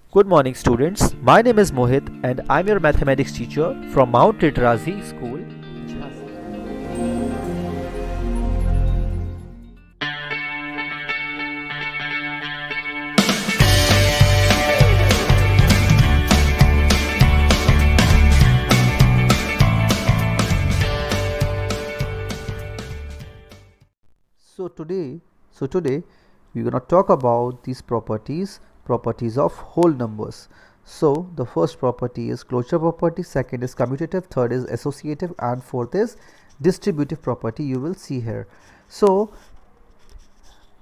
Good morning, students. My name is Mohit, and I'm your mathematics teacher from Mount Literacy School. So today we're gonna talk about these properties of whole numbers. So the first property is closure property, second is commutative, third is associative, and fourth is distributive property. You will see here. So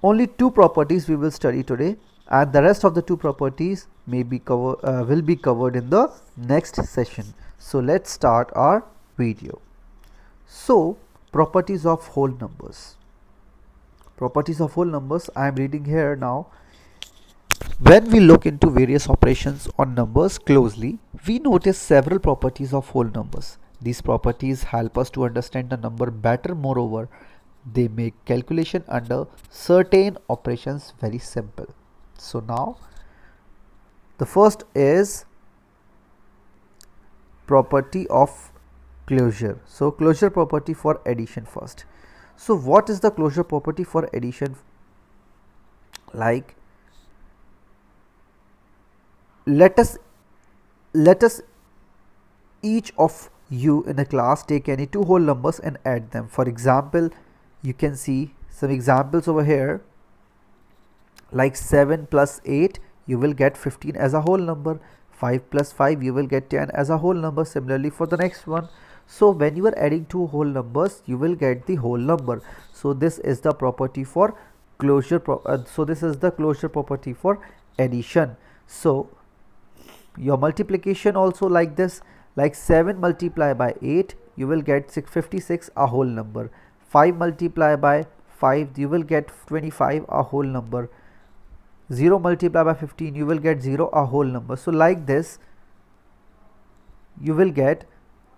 only two properties we will study today, and the rest of the two properties will be covered in the next session. So let's start our video. So properties of whole numbers. Properties of whole numbers, I am reading here now. When we look into various operations on numbers closely, we notice several properties of whole numbers. These properties help us to understand the number better. Moreover, they make calculation under certain operations very simple. So now the first is property of closure. So closure property for addition first. So what is the closure property for addition? Like, let us each of you in a class take any two whole numbers and add them. For example, you can see some examples over here, like 7 plus 8, you will get 15 as a whole number. 5 plus 5, you will get 10 as a whole number. Similarly for the next one. So when you are adding two whole numbers, you will get the whole number. So this is the property for closure. So this is the closure property for addition. So your multiplication also like this, like 7 multiplied by 8, you will get 56, a whole number. 5 multiplied by 5, you will get 25, a whole number. 0 multiplied by 15, you will get 0, a whole number. So like this, you will get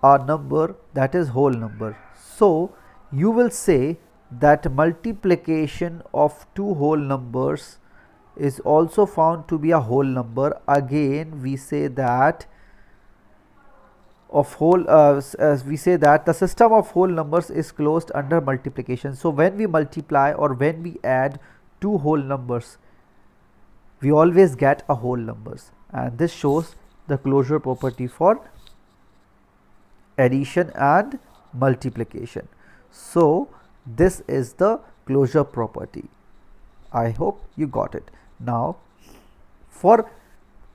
a number that is whole number. So you will say that multiplication of two whole numbers is also found to be a whole number. Again, we say that the system of whole numbers is closed under multiplication. So when we multiply or when we add two whole numbers, we always get a whole numbers, and this shows the closure property for addition and multiplication. So this is the closure property. I hope you got it. Now for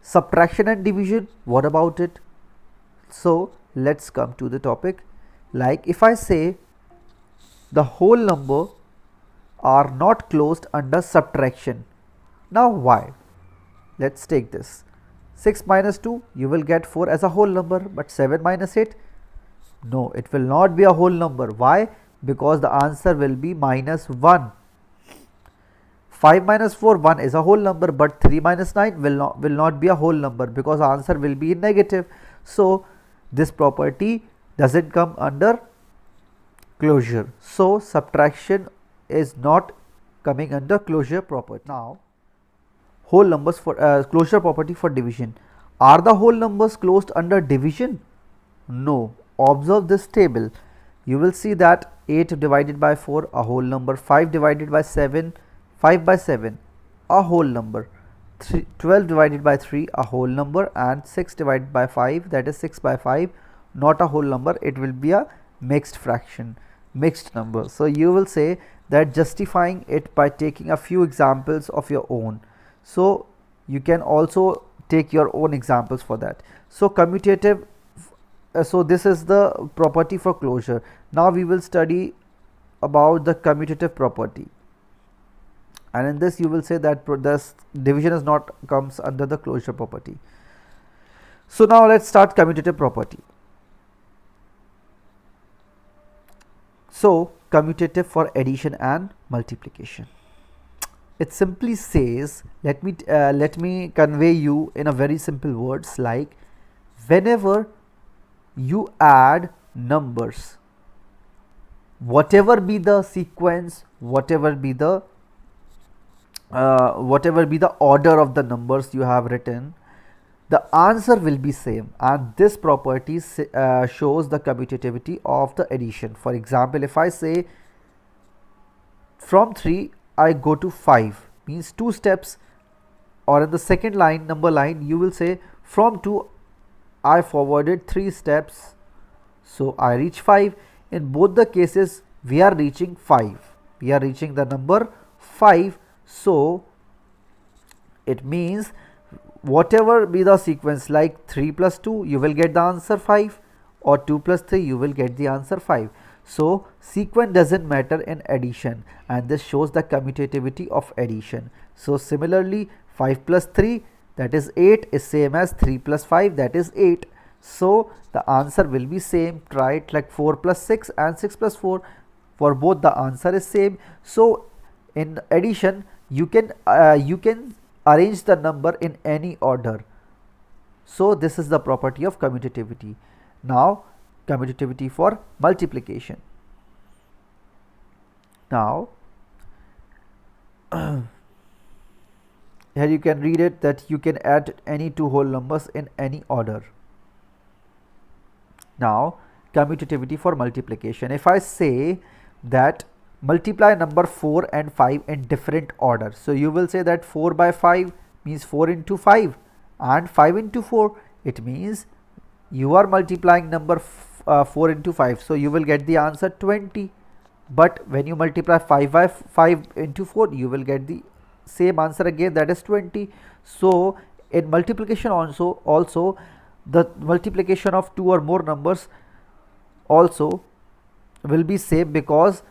subtraction and division, what about it? So let's come to the topic. Like, if I say the whole number are not closed under subtraction. Now why? Let's take this. 6 minus 2, you will get 4 as a whole number, but 7 minus 8, no, it will not be a whole number. Why? Because the answer will be minus 1. 5 minus 4, 1 is a whole number, but 3 minus 9 will not be a whole number because the answer will be negative. So this property doesn't come under closure. So subtraction is not coming under closure property. Now whole numbers for closure property for division. Are the whole numbers closed under division? No. Observe this table. You will see that 8 divided by 4, a whole number. 5 divided by 7, 5 by 7, a whole number. 12 divided by 3, a whole number, and 6 divided by 5, that is 6 by 5, not a whole number. It will be a mixed fraction, mixed number. So you will say that justifying it by taking a few examples of your own. So you can also take your own examples for that. So commutative, so this is the property for closure. Now we will study about the commutative property, and in this you will say that this division is not comes under the closure property. So now let's start commutative property. So commutative for addition and multiplication. It simply says, let me convey you in a very simple words, like whenever you add numbers, whatever be the sequence, whatever be the order of the numbers you have written, the answer will be same, and this property shows the commutativity of the addition. For example, if I say from 3 I go to 5, means 2 steps, or in the second line, number line, you will say from 2 I forwarded 3 steps, so I reach 5. In both the cases we are reaching 5, we are reaching the number 5. So it means whatever be the sequence, like 3 plus 2 you will get the answer 5, or 2 plus 3 you will get the answer 5. So sequence doesn't matter in addition, and this shows the commutativity of addition. So similarly, 5 plus 3, that is 8, is same as 3 plus 5, that is 8. So the answer will be same. Try it like 4 plus 6 and 6 plus 4, for both the answer is same. So in addition you can arrange the number in any order. So this is the property of commutativity. Now commutativity for multiplication. Now here you can read it, that you can add any two whole numbers in any order. Now commutativity for multiplication. If I say that multiply number 4 and 5 in different order, so you will say that 4 by 5 means 4 into 5, and 5 into 4, it means you are multiplying number 4 into 5, so you will get the answer 20. But when you multiply 5 by 5 into 4, you will get the same answer again, that is 20. So in multiplication also the multiplication of two or more numbers also will be same, because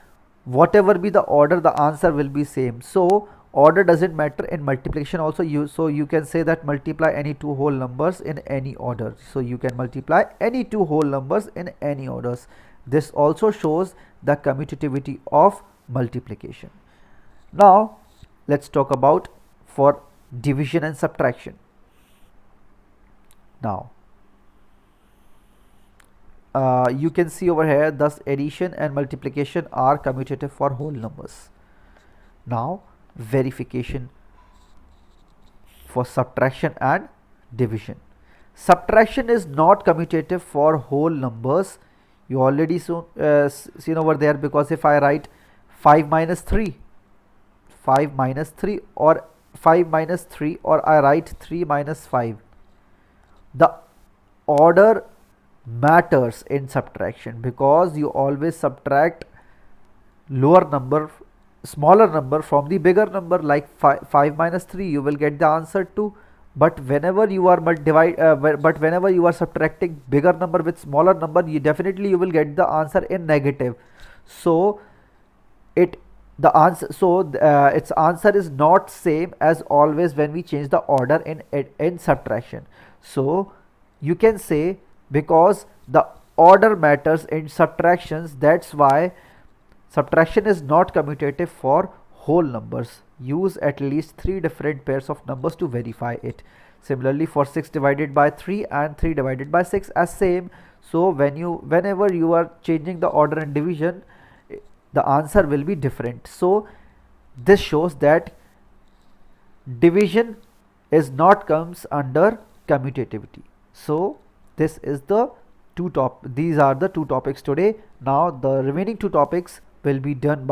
whatever be the order, the answer will be same. So order doesn't matter in multiplication also. So you can say that multiply any two whole numbers in any order. So you can multiply any two whole numbers in any orders. This also shows the commutativity of multiplication. Now let's talk about for division and subtraction. Now you can see over here, thus addition and multiplication are commutative for whole numbers. Now verification for subtraction and division. Subtraction is not commutative for whole numbers. You already seen over there, because if I write 5 minus 3, 5 minus 3, or 5 minus 3, or I write 3 minus 5, the order matters in subtraction, because you always subtract lower number, smaller number from the bigger number. Like 5 minus 3, you will get the answer 2. But whenever you are whenever you are subtracting bigger number with smaller number, you will get the answer in negative. So its answer is not same as always when we change the order in subtraction. So you can say, because the order matters in subtractions, that's why subtraction is not commutative for whole numbers. Use at least 3 different pairs of numbers to verify it. Similarly for 6 divided by 3 and 3 divided by 6 as same. So whenever you are changing the order in division, the answer will be different. So this shows that division is not comes under commutativity. So this is these are the two topics today. Now the remaining 2 topics will be done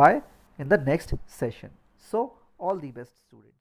in the next session. So all the best, students.